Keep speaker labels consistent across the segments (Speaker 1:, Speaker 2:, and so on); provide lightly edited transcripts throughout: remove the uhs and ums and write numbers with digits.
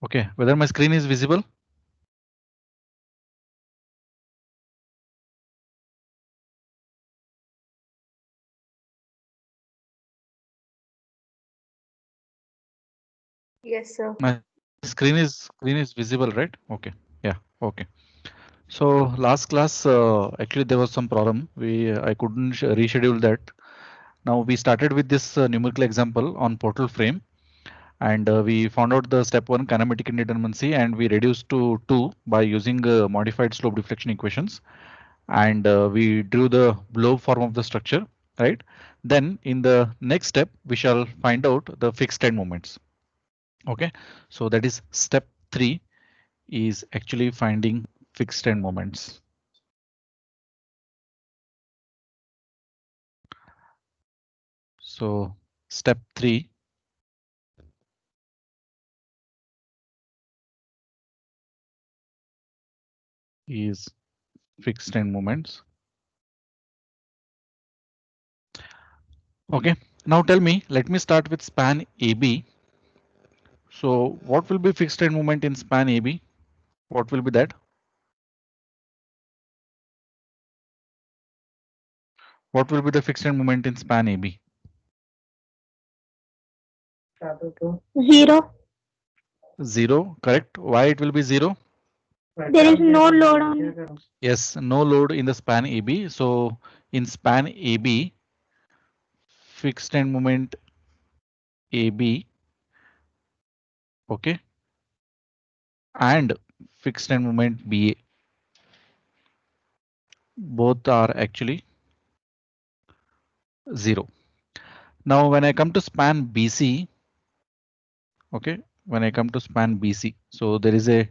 Speaker 1: Okay, whether my screen is visible?
Speaker 2: Yes, sir.
Speaker 1: My screen is visible, right? Okay. Yeah. Okay. So last class, actually there was some problem. I couldn't reschedule that. Now we started with this numerical example on portal frame, and we found out the step one kinematic indeterminacy, and we reduced to two by using modified slope deflection equations, and we drew the blow form of the structure, right? Then in the next step, we shall find out the fixed end moments. Okay, so that is step three is actually finding fixed end moments. So step three is fixed end moments. Okay, now tell me, let me start with span AB. So what will be fixed end moment in span AB? What will be that? What will be the fixed end moment in span AB?
Speaker 3: Zero.
Speaker 1: Zero, correct. Why it will be zero?
Speaker 3: There is no load on.
Speaker 1: Yes, no load in the span AB. So in span AB, fixed end moment AB, okay, and fixed end moment BA, both are actually zero. Now when I come to span BC, okay, when I come to span BC, so there is a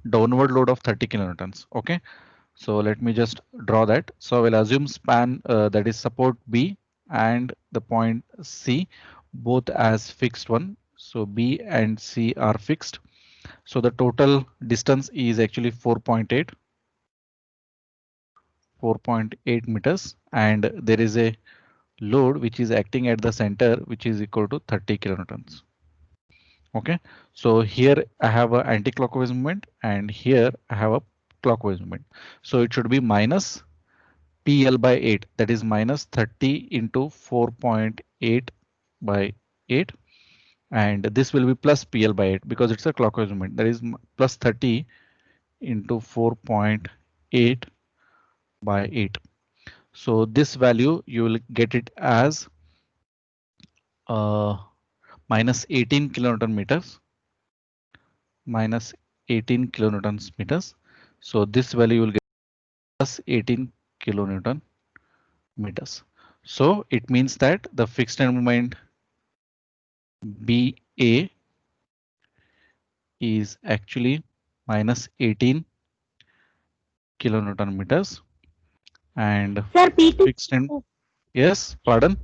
Speaker 1: downward load of 30 kilonewtons. Okay, so let me just draw that. So I will assume span that is support B and the point C both as fixed one. So B and C are fixed. So the total distance is actually 4.8 meters, and there is a load which is acting at the center which is equal to 30 kilonewtons. Okay, so here I have a anti-clockwise movement and here I have a clockwise movement. So it should be minus PL by 8, that is minus 30 into 4.8 by 8, and this will be plus PL by 8 because it's a clockwise movement, that is plus 30 into 4.8 by 8. So this value you will get it as uh, minus 18 kilonewton meters, minus 18 kilonewtons meters. So this value you will get plus 18 kilonewton meters. So it means that the fixed end moment BA is actually minus 18 kilonewton meters, and
Speaker 3: Sir, P2.
Speaker 1: fixed end, yes, pardon,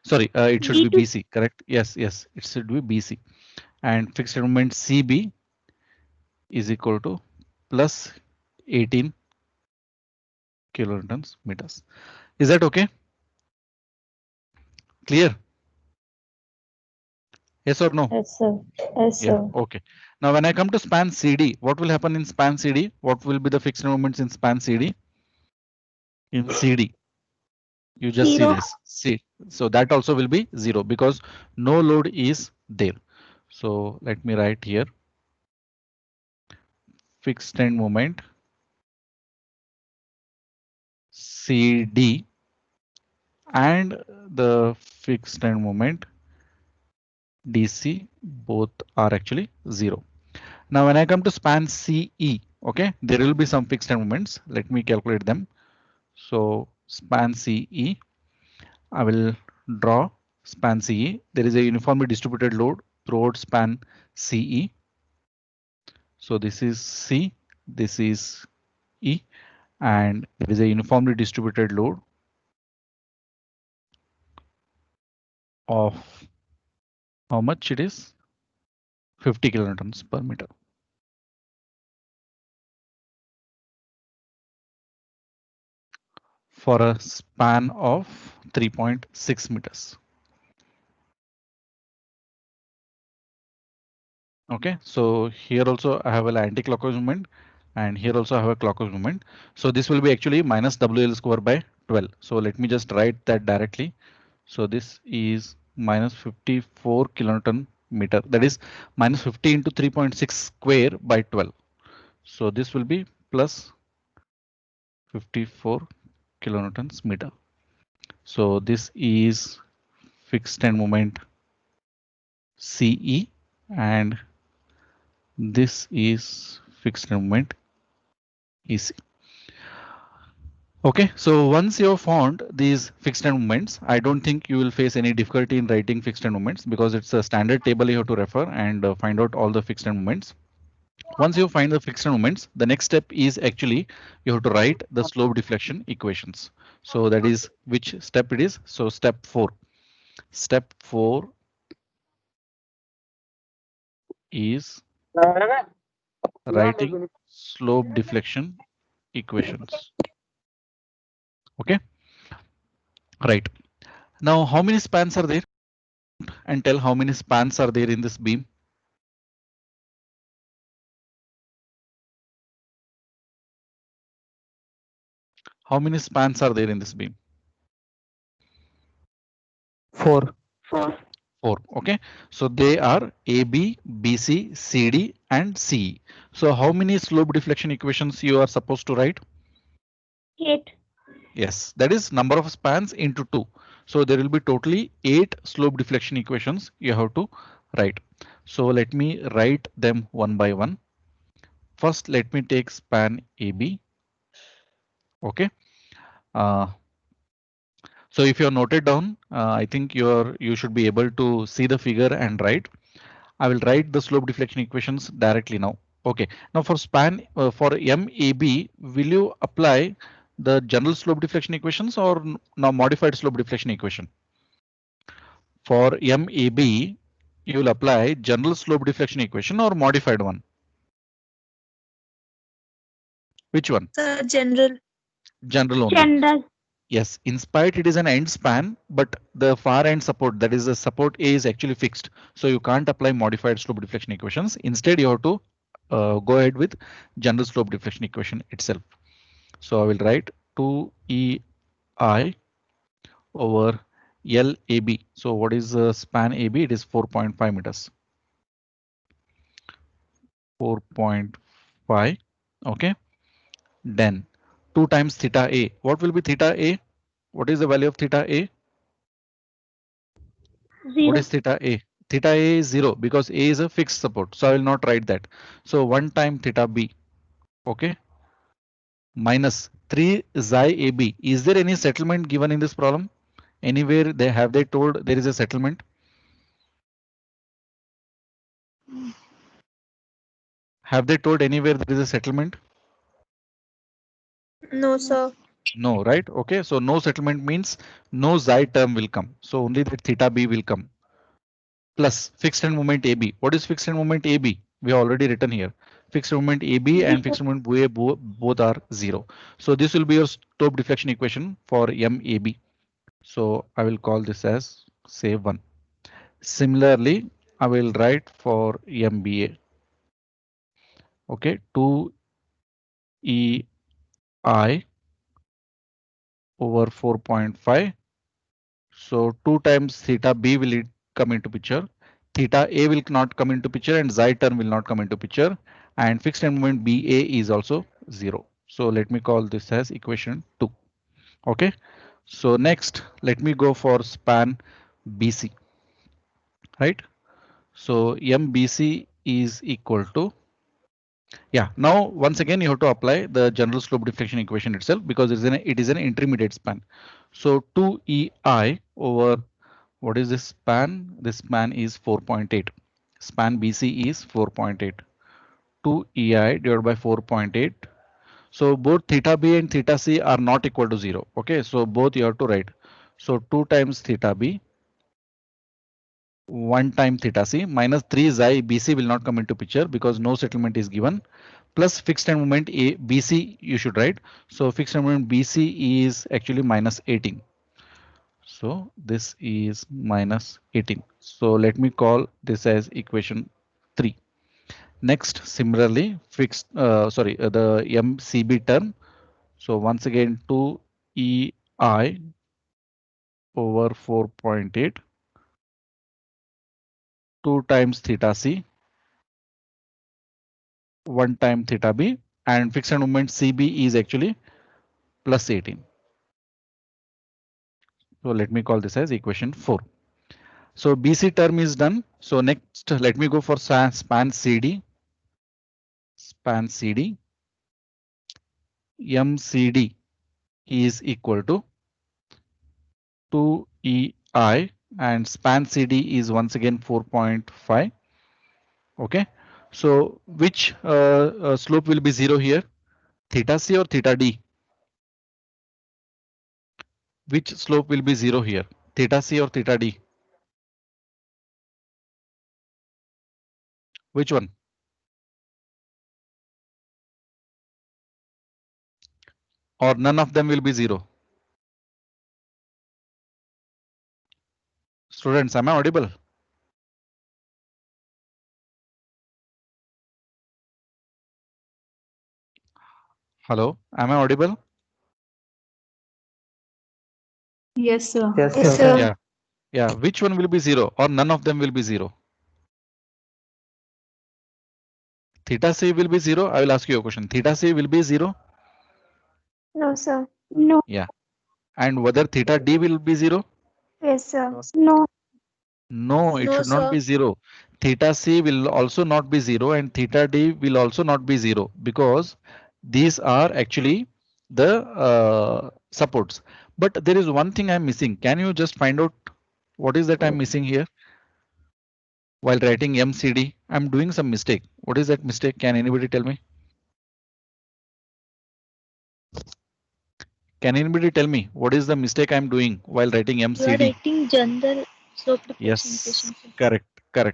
Speaker 1: sorry, it should be
Speaker 3: B2.
Speaker 1: BC, correct? Yes, yes, it should be BC, and fixed end moment CB is equal to plus 18 kilonewtons meters. Is that okay? Clear? Yes or no?
Speaker 3: Yes, sir. Yes,
Speaker 1: Yeah,
Speaker 3: sir.
Speaker 1: okay. Now when I come to span CD, what will happen in span CD? What will be the fixed moments in span CD? In CD, you just see
Speaker 3: Zero.
Speaker 1: this. See, so that also will be zero because no load is there. So let me write here fixed end moment CD and the fixed end moment DC both are actually zero. Now when I come to span CE, okay, there will be some fixed end moments. Let me calculate them. So span CE, I will draw span CE. There is a uniformly distributed load throughout span CE. So this is C, this is E, and there is a uniformly distributed load of how much it is? 50 kilonewtons per meter. For a span of 3.6 meters. Okay, so here also I have an anti-clockwise movement, and here also I have a clockwise movement. So this will be actually minus WL square by 12. So let me just write that directly. So this is minus 54 kilonewton meter. That is minus 50 into 3.6 square by 12. So this will be plus 54 kilonewtons meter. So this is fixed end moment CE, and this is fixed end moment EC. Okay, so once you have found these fixed end moments, I don't think you will face any difficulty in writing fixed end moments because it's a standard table you have to refer and find out all the fixed end moments. Once you find the fixed end moments, the next step is actually you have to write the slope deflection equations. So that is which step it is. So step 4. Step 4 is writing slope deflection equations. Okay, right. Now, how many spans are there? And tell how many spans are there in this beam. How many spans are there in this beam?
Speaker 2: 4.
Speaker 3: 4.
Speaker 1: 4. Okay, so they are AB, BC, CD, and CE. So how many slope deflection equations you are supposed to write?
Speaker 3: 8.
Speaker 1: Yes, that is number of spans into 2. So there will be totally 8 slope deflection equations you have to write. So let me write them one by one. First, let me take span AB. Okay. Uh, so if you are noted down, I think you should be able to see the figure and write. I will write the slope deflection equations directly now. Okay, now for span for MAB, will you apply the general slope deflection equations or now modified slope deflection equation? For MAB, you will apply general slope deflection equation or modified one. Which one?
Speaker 4: General.
Speaker 1: General only.
Speaker 3: General.
Speaker 1: Yes, in spite it is an end span, but the far end support, that is the support A, is actually fixed. So you can't apply modified slope deflection equations. Instead, you have to go ahead with general slope deflection equation itself. So I will write 2EI over LAB. So what is the span AB? It is 4.5 meters. 4.5. Okay. Then 2 times theta A. What will be theta A? What is the value of theta A?
Speaker 3: 0.
Speaker 1: What is theta A? Theta A is 0 because A is a fixed support. So I will not write that. So 1 time theta B. Okay. Minus 3 xi AB. Is there any settlement given in this problem? Anywhere they told there is a settlement? Have they told anywhere there is a settlement?
Speaker 4: No, sir.
Speaker 1: No, right? Okay. So no settlement means no xi term will come. So only that theta B will come. Plus fixed end moment AB. What is fixed end moment AB? We have already written here. Fixed moment AB and fixed moment BA both are 0. So this will be your slope deflection equation for MAB. So I will call this as say 1. Similarly, I will write for MBA. Okay, 2EI over 4.5. So 2 times theta B will come into picture. Theta A will not come into picture and xi term will not come into picture. And fixed end moment BA is also 0. So let me call this as equation 2. Okay. So next, let me go for span BC. Right. So MBC is equal to, yeah, now once again you have to apply the general slope deflection equation itself because it is an intermediate span. So 2EI over, what is this span? This span is 4.8. Span BC is 4.8. 2EI divided by 4.8. So both theta B and theta C are not equal to 0. Okay, so both you have to write. So 2 times theta B, 1 time theta C minus 3 xi BC will not come into picture because no settlement is given. Plus fixed end moment A BC you should write. So fixed end moment BC is actually minus 18. So this is minus 18. So let me call this as equation 3. Next, similarly, the MCB term. So once again, 2EI over 4.8, 2 times theta C, 1 time theta B, and fixed moment CB is actually plus 18. So let me call this as equation 4. So BC term is done. So next, let me go for span CD. Span CD. MCD is equal to 2EI and span CD is once again 4.5. Okay. So which slope will be 0 here? Theta C or theta D? Which slope will be 0 here? Theta C or theta D? Which one? Or none of them will be 0? Students, am I audible? Hello, am I audible?
Speaker 2: Yes, sir.
Speaker 3: Yes,
Speaker 4: Yes,
Speaker 3: sir.
Speaker 1: Yeah. Yeah, which one will be 0 or none of them will be 0? Theta C will be 0. I will ask you a question. Theta C will be 0.
Speaker 3: No, sir. No.
Speaker 1: Yeah. And whether theta D will be 0?
Speaker 3: Yes, sir. No.
Speaker 1: No, it
Speaker 2: No,
Speaker 1: should not
Speaker 2: sir.
Speaker 1: be 0. Theta C will also not be 0 and theta D will also not be 0 because these are actually the supports. But there is one thing I'm missing. Can you just find out what is that I'm missing here? While writing MCD, I'm doing some mistake. What is that mistake? Can anybody tell me? Can anybody tell me what is the mistake I'm doing while writing
Speaker 2: You are
Speaker 1: MCD?
Speaker 2: writing general slope deflection
Speaker 1: Yes,
Speaker 2: equation, sir.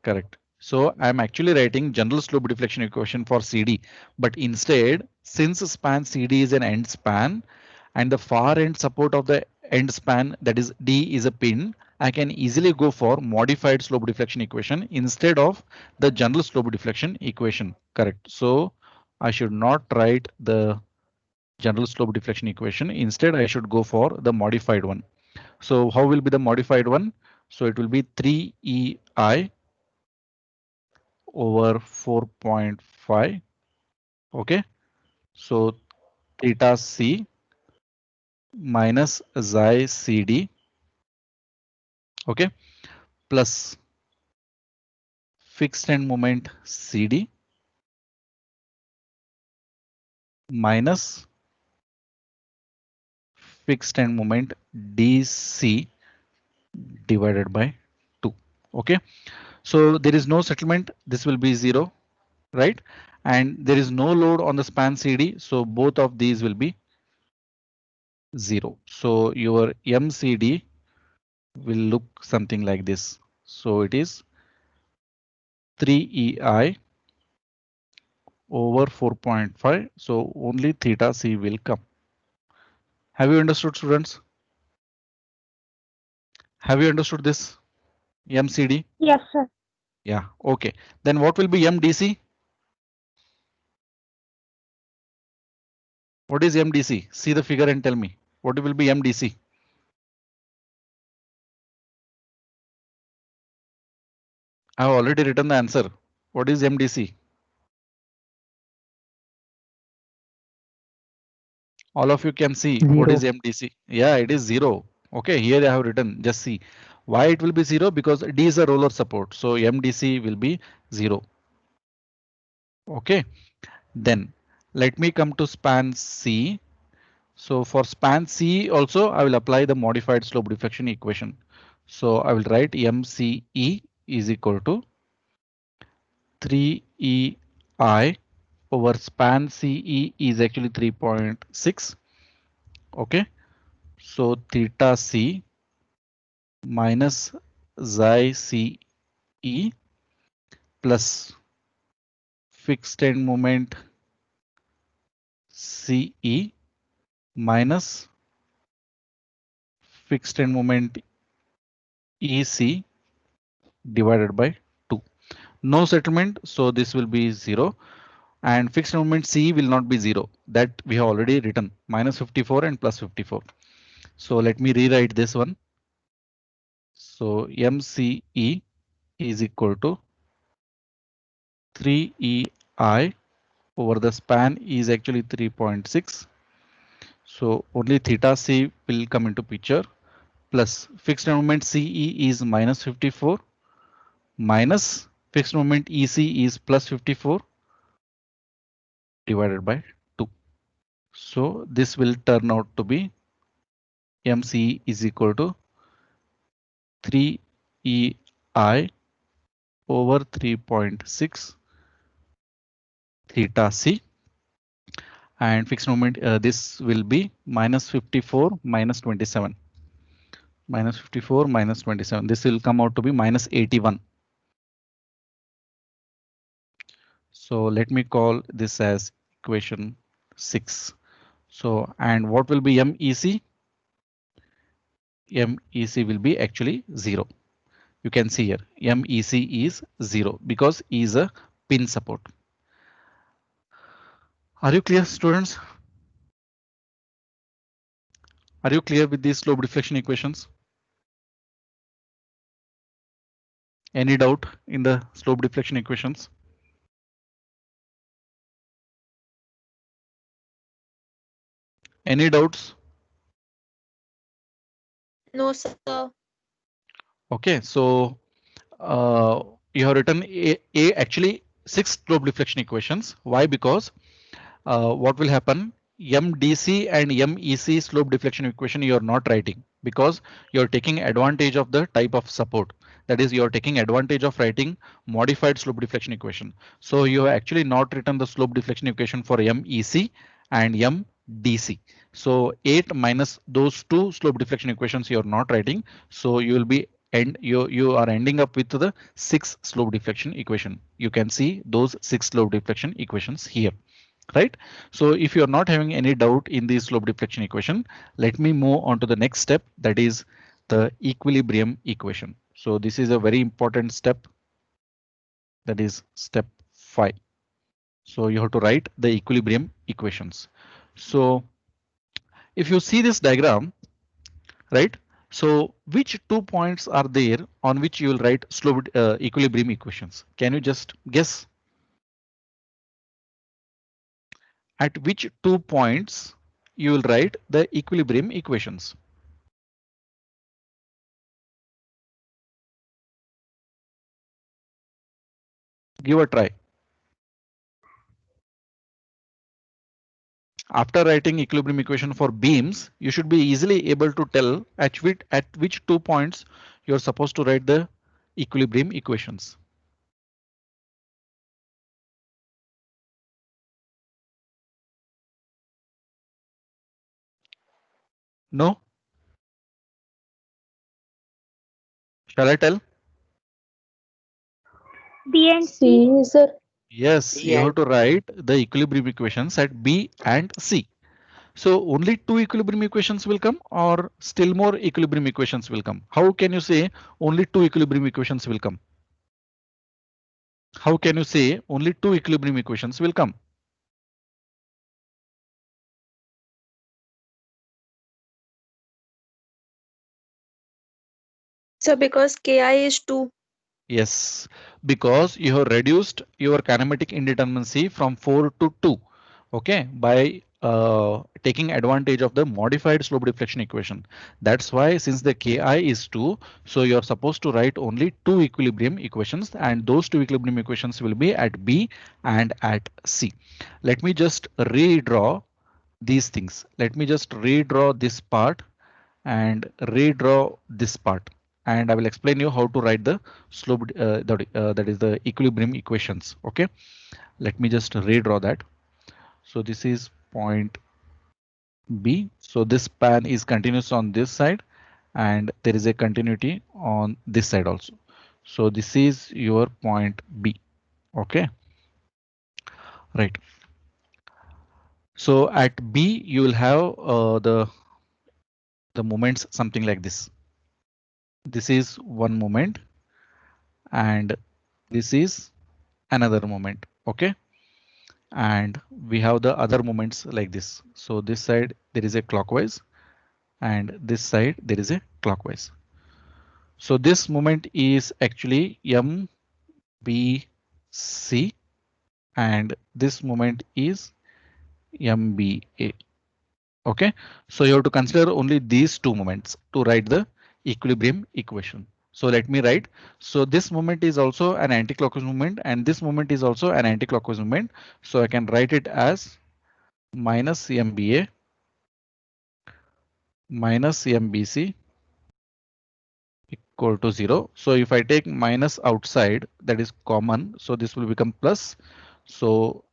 Speaker 1: correct. So I'm actually writing general slope deflection equation for CD, but instead, since span CD is an end span and the far end support of the end span, that is D, is a pin, I can easily go for modified slope deflection equation instead of the general slope deflection equation. Correct. So I should not write the general slope deflection equation. Instead, I should go for the modified one. So how will be the modified one? So it will be 3EI over 4.5. Okay. So theta C minus xi CD. Okay. Plus fixed end moment CD minus fixed end moment DC divided by 2. Okay. So there is no settlement. This will be 0, right? And there is no load on the span CD. So both of these will be 0. So your MCD will look something like this. So it is 3EI over 4.5. So only theta C will come. Have you understood, students? Have you understood this? MCD?
Speaker 3: Yes, sir.
Speaker 1: Yeah, okay. Then what will be MDC? What is MDC? See the figure and tell me. What will be MDC? I have already written the answer. What is MDC? All of you can see what is MDC. Yeah, it is 0. Okay, here I have written, just see. Why it will be 0? Because D is a roller support. So MDC will be 0. Okay, then let me come to span C. So for span C also I will apply the modified slope deflection equation. So I will write MCE is equal to 3EI over span CE is actually 3.6. Okay, so theta C minus xi CE plus fixed end moment CE minus fixed end moment EC divided by 2. No settlement, so this will be 0. And fixed moment C will not be 0. That we have already written, minus 54 and plus 54. So let me rewrite this one. So MCE is equal to 3EI over the span is actually 3.6. So only theta C will come into picture, plus fixed moment CE is minus 54 minus fixed moment EC is plus 54 divided by 2. So this will turn out to be MCE is equal to 3EI over 3.6 theta C, and fixed moment this will be minus 54 minus 27. Minus 54 minus 27. This will come out to be minus 81. So let me call this as equation 6. So and what will be MEC? MEC will be actually 0. You can see here MEC is 0 because E is a pin support. Are you clear, students? Are you clear with these slope deflection equations? Any doubt in the slope deflection equations? Any doubts?
Speaker 2: No, sir.
Speaker 1: Okay, so you have written actually 6 slope deflection equations. Why? Because what will happen? MDC and MEC slope deflection equation you are not writing because you are taking advantage of the type of support. That is, you are taking advantage of writing modified slope deflection equation. So you have actually not written the slope deflection equation for MEC and MDC. So 8 minus those two slope deflection equations you are not writing. So you will be and you are ending up with the 6 slope deflection equation. You can see those 6 slope deflection equations here. Right? So if you are not having any doubt in the slope deflection equation, let me move on to the next step, that is the equilibrium equation. So this is a very important step, that is step 5. So you have to write the equilibrium equations. So if you see this diagram, right? So which 2 points are there on which you will write slope equilibrium equations? Can you just guess? At which 2 points you will write the equilibrium equations? Give a try. After writing equilibrium equation for beams, you should be easily able to tell at which 2 points you're supposed to write the equilibrium equations. No? Shall I tell?
Speaker 3: B and C.
Speaker 2: C, sir.
Speaker 1: Yes, you have to write the equilibrium equations at B and C. So only 2 equilibrium equations will come, or still more equilibrium equations will come? How can you say only 2 equilibrium equations will come? How can you say only 2 equilibrium equations will come?
Speaker 2: So because Ki is 2.
Speaker 1: Yes, because you have reduced your kinematic indeterminacy from 4 to 2. Okay, by taking advantage of the modified slope deflection equation. That's why, since the Ki is 2, so you're supposed to write only 2 equilibrium equations, and those 2 equilibrium equations will be at B and at C. Let me just redraw these things. Let me just redraw this part and redraw this part, and I will explain you how to write the slope that is the equilibrium equations. Okay, let me just redraw that. So this is point B. So this span is continuous on this side, and there is a continuity on this side also. So this is your point B. Okay, right. So at B you will have the moments something like this. This is one moment, and this is another moment. Okay, and we have the other moments like this. So this side there is a clockwise, and this side there is a clockwise. So this moment is actually M B C, and this moment is MBA. Okay, so you have to consider only these two moments to write the equilibrium equation. So let me write. So this moment is also an anticlockwise movement, and this moment is also an anticlockwise movement. So I can write it as minus MBA minus MBC equal to 0. So if I take minus outside, that is common. So this will become plus. So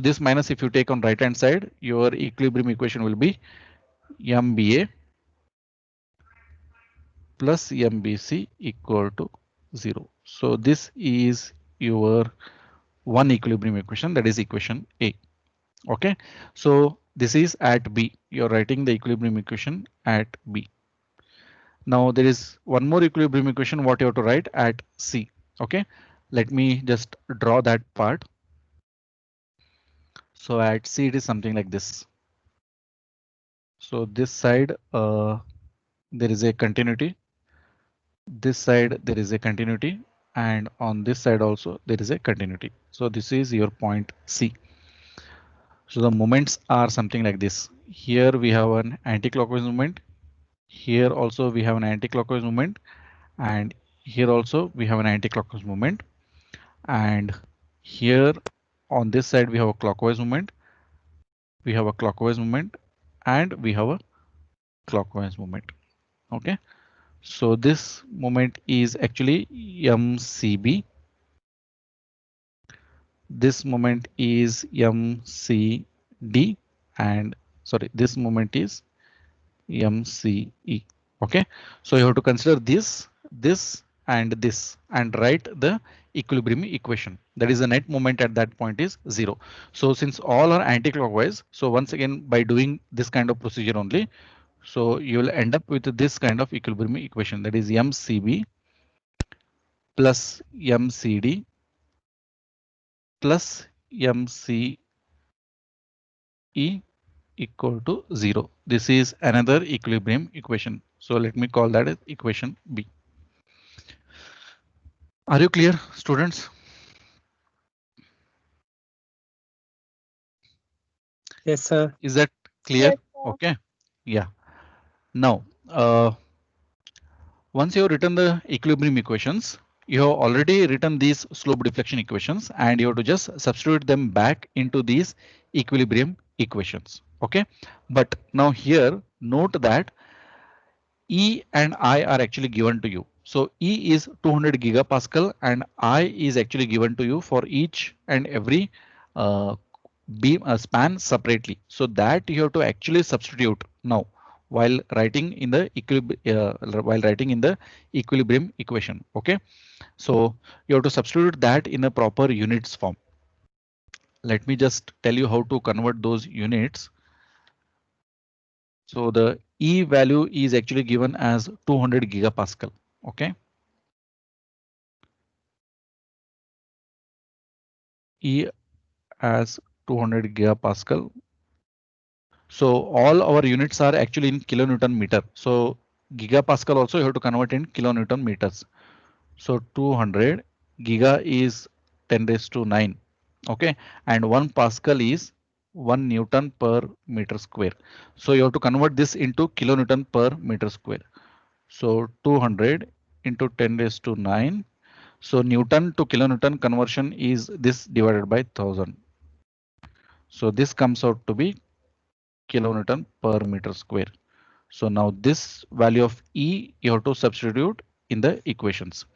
Speaker 1: this minus, if you take on right hand side, your equilibrium equation will be MBA plus MBC equal to 0. So this is your one equilibrium equation, that is equation A. Okay, so this is at B. You're writing the equilibrium equation at B. Now there is one more equilibrium equation what you have to write at C. Okay, let me just draw that part. So at C it is something like this. So this side there is a continuity. This side there is a continuity, and on this side also there is a continuity. So this is your point C. So the moments are something like this. Here we have an anti-clockwise movement. Here also we have an anti-clockwise movement, and here also we have an anti-clockwise movement. And here on this side we have a clockwise movement. We have a clockwise movement, and we have a clockwise movement. Okay. So this moment is actually MCB. This moment is MCD, and sorry, this moment is MCE. Okay, so you have to consider this, and write the equilibrium equation. That is the net moment at that point is 0. So since all are anti-clockwise, so once again by doing this kind of procedure only, so you will end up with this kind of equilibrium equation, that is MCB plus MCD plus MCE equal to 0. This is another equilibrium equation. So let me call that as equation B. Are you clear, students?
Speaker 4: Yes, sir.
Speaker 1: Is that clear?
Speaker 3: Yes, sir.
Speaker 1: Okay. Yeah. Now, once you have written the equilibrium equations, you have already written these slope deflection equations, and you have to just substitute them back into these equilibrium equations. Okay. But now here, note that E and I are actually given to you. So E is 200 gigapascal and I is actually given to you for each and every uh, beam span separately. So that you have to actually substitute now while writing in the equilibrium equation. Okay, so you have to substitute that in a proper units form. Let me just tell you how to convert those units. So the E value is actually given as 200 gigapascal. Okay. E as 200 gigapascal. So all our units are actually in kilonewton meter. So gigapascal also you have to convert in kilonewton meters. So 200 giga is 10 raised to 9. Okay, and 1 pascal is 1 Newton per meter square. So you have to convert this into kilonewton per meter square. So 200 into 10 raised to 9. So Newton to kilonewton conversion is this divided by 1000. So this comes out to be kilonewton per meter square. So now this value of E you have to substitute in the equations,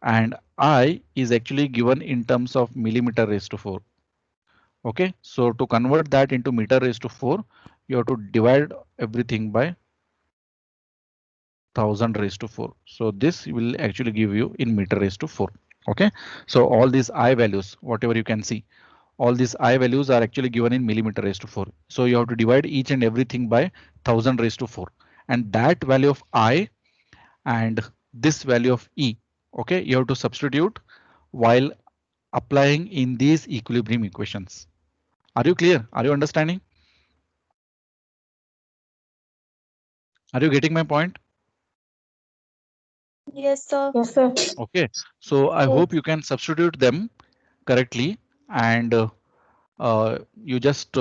Speaker 1: and I is actually given in terms of millimeter raised to 4. Okay, so to convert that into meter raised to 4, you have to divide everything by 1000 raised to 4. So this will actually give you in meter raised to 4. Okay, so all these I values, whatever you can see, all these I values are actually given in millimeter raised to 4. So you have to divide each and everything by 1000 raised to 4, and that value of I and this value of E, okay, you have to substitute while applying in these equilibrium equations. Are you clear? Are you understanding? Are you getting my point?
Speaker 2: Yes, sir.
Speaker 3: Yes, sir.
Speaker 1: Okay, so I
Speaker 3: Yes.
Speaker 1: hope you can substitute them correctly, and you just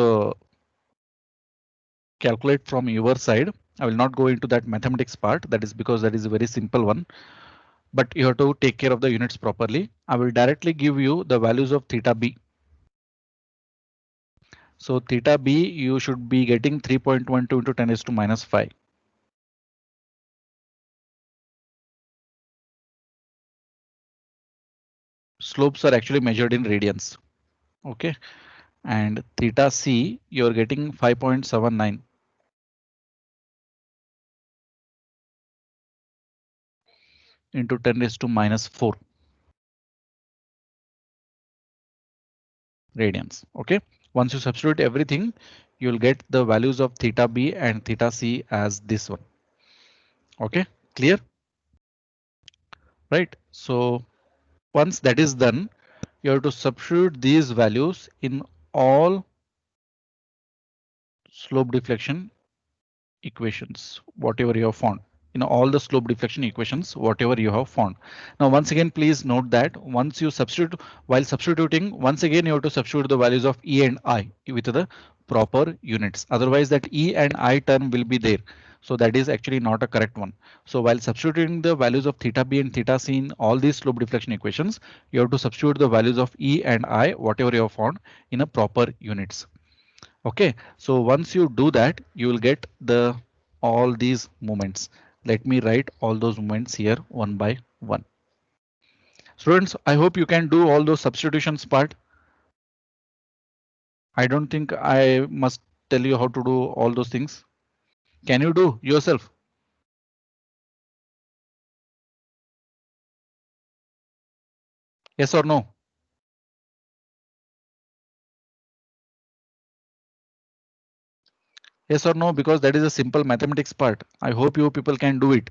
Speaker 1: calculate from your side. I will not go into that mathematics part. That is because that is a very simple one, but you have to take care of the units properly. I will directly give you the values of theta b. So theta b, you should be getting 3.12 into 10 raised to minus 5. Slopes are actually measured in radians. Okay, and theta c, you're getting 5.79 into 10 raised to minus 4 radians. Okay, once you substitute everything, you'll get the values of theta b and theta c as this one. Okay, clear? Right. So once that is done, you have to substitute these values in all slope deflection equations, whatever you have found. In all the slope deflection equations, whatever you have found. Now, once again, please note that once you substitute, while substituting, once again you have to substitute the values of E and I with the proper units. Otherwise, that E and I term will be there. So that is actually not a correct one. So while substituting the values of theta b and theta c in all these slope deflection equations, you have to substitute the values of E and I, whatever you have found, in a proper units. Okay, so once you do that, you will get the all these moments. Let me write all those moments here one by one. Students, I hope you can do all those substitutions part. I don't think I must tell you how to do all those things. Can you do yourself? Yes or no? Yes or no? Because that is a simple mathematics part. I hope you people can do it.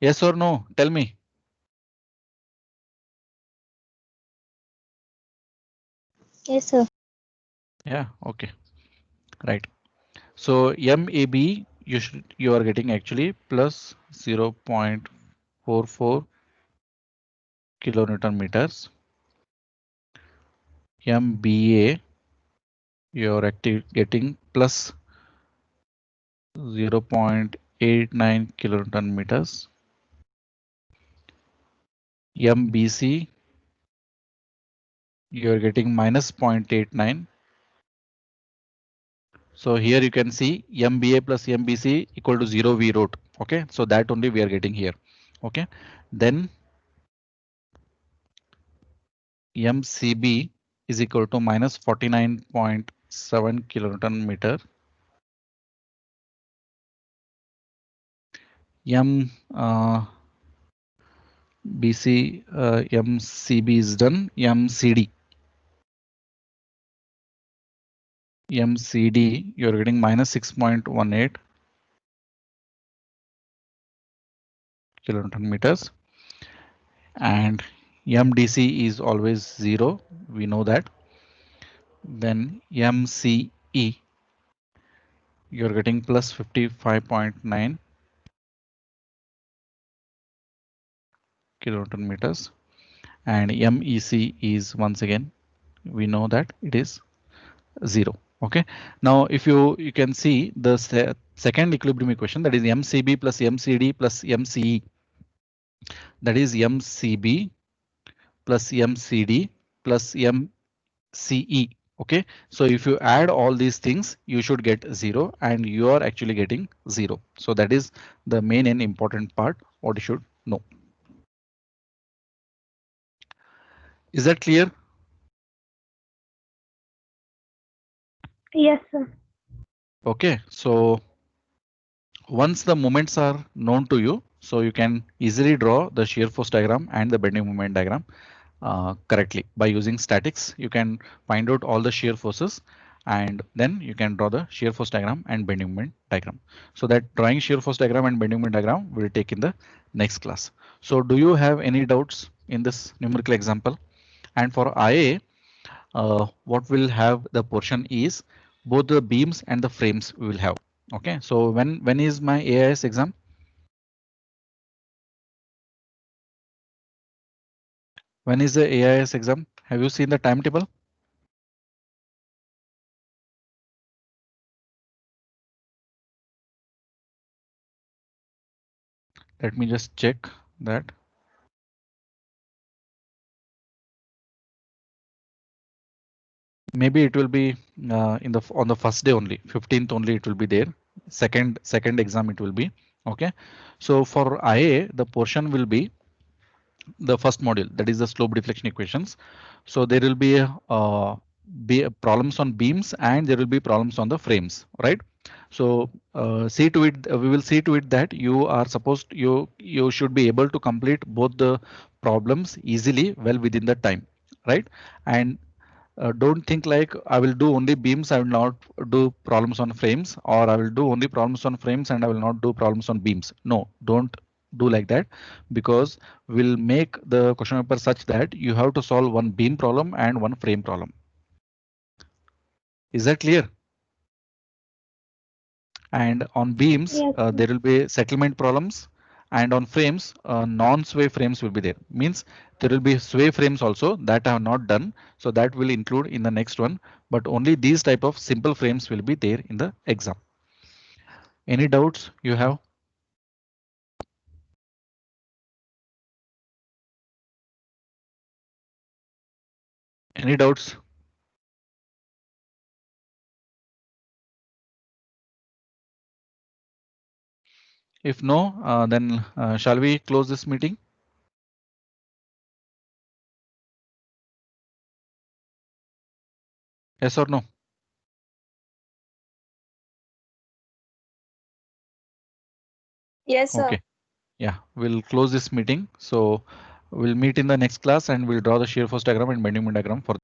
Speaker 1: Yes or no? Tell me.
Speaker 3: Yes, sir.
Speaker 1: Yeah, okay, right. So MAB, you are getting actually plus 0.44 kilonewton meters. MBA, you're getting plus 0.89 kilonewton meters. MBC, you're getting minus 0.89. So here you can see MBA plus MBC equal to 0 we wrote. Okay, so that only we are getting here. Okay, then MCB is equal to minus 49.7 kilonewton meter. MCB is done. MCD, you're getting minus 6.18 kilonewton meters, and MDC is always 0. We know that. Then MCE, you're getting plus 55.9 kilonewton meters, and MEC is once again, we know that it is 0. Okay, now if you can see the second equilibrium equation, that is MCB plus MCD plus MCE, that is MCB plus MCD plus MCE. Okay, so if you add all these things, you should get 0, and you are actually getting 0. So that is the main and important part what you should know. Is that clear?
Speaker 3: Yes, sir.
Speaker 1: Okay, so once the moments are known to you, so you can easily draw the shear force diagram and the bending moment diagram correctly. By using statics, you can find out all the shear forces, and then you can draw the shear force diagram and bending moment diagram. So that drawing shear force diagram and bending moment diagram will take in the next class. So do you have any doubts in this numerical example. And for IA, what will have the portion is both the beams and the frames we will have. Okay, so when is my AIS exam? When is the AIS exam? Have you seen the timetable? Let me just check that. Maybe it will be in the on the first day only, 15th only it will be there. Second exam it will be. Okay, so for IA the portion will be the first module, that is the slope deflection equations. So there will be problems on beams and there will be problems on the frames, right? So see to it, we will see to it that you are supposed you should be able to complete both the problems easily well within the time, right? And don't think like I will do only beams, I will not do problems on frames, or I will do only problems on frames and I will not do problems on beams. No, don't do like that, because we'll make the question paper such that you have to solve one beam problem and one frame problem. Is that clear? And on beams,
Speaker 3: Yes, sir.
Speaker 1: there will be settlement problems, and on frames, non-sway frames will be there. Means there will be sway frames also that I have not done, so that will include in the next one. But only these type of simple frames will be there in the exam. Any doubts you have? Any doubts? If no, then shall we close this meeting? Yes or no?
Speaker 2: Yes, sir.
Speaker 1: Okay. Yeah, we'll close this meeting. So we'll meet in the next class and we'll draw the shear force diagram and bending moment diagram for